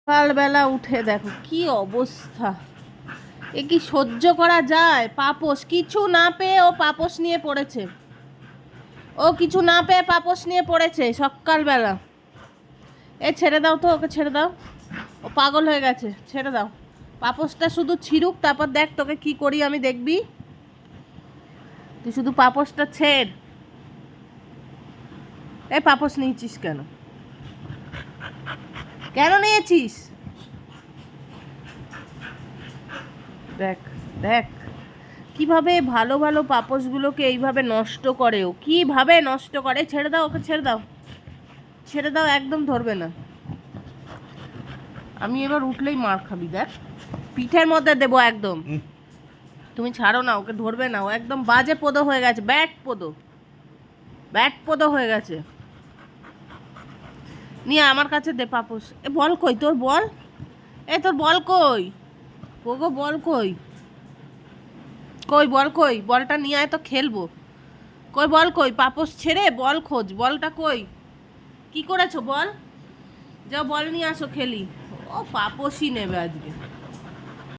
সকালবেলা উঠে দেখো কি অবস্থা, এ কি সহ্য করা যায়? পাপোশ কিছু না পেয়ে ও পাপোশ নিয়ে পড়েছে, ও কিছু না পেয়ে পাপোশ নিয়ে পড়েছে সকালবেলা। এ ছেড়ে দাও তো, ওকে ছেড়ে দাও, ও পাগল হয়ে গেছে, ছেড়ে দাও। পাপোশটা শুধু ছিড়ুক, তারপর দেখ তোকে কি করি আমি, দেখবি? তুই শুধু পাপোশটা ছেড়। এই পাপোশ নিয়েছিস কেন? কেন নিয়েছিস? দেখ দেখ কিভাবে ভালো ভালো পাপোশগুলোকে এইভাবে নষ্ট করে, ও কিভাবে নষ্ট করে। ছেড়ে দাও, ওকে ছেড়ে দাও, ছেড়ে দাও, একদম ধরবে না। আমি এবার উঠলেই মার খাবি, দেখ পিঠের মধ্যে দেবো একদম। তুমি ছাড়ো না, ওকে ধরবে না, ও একদম বাজে পোদো হয়ে গেছে, ব্যাট পোদো, ব্যাট পোদো হয়ে গেছে। নিয়ে আমার কাছে দে পাপোশ। এ বল কই তোর, বল, এ তোর বল কই? ওগো বল কই? কই বল কই? বলটা নিয়ে আয় তো খেলবো। কই বল কই? পাপোশ ছেড়ে বল খোঁজ, বলটা কই? কি করেছো বল? যাও বল নিয়ে আসো খেলি। ও পাপোশই নেবে আজকে।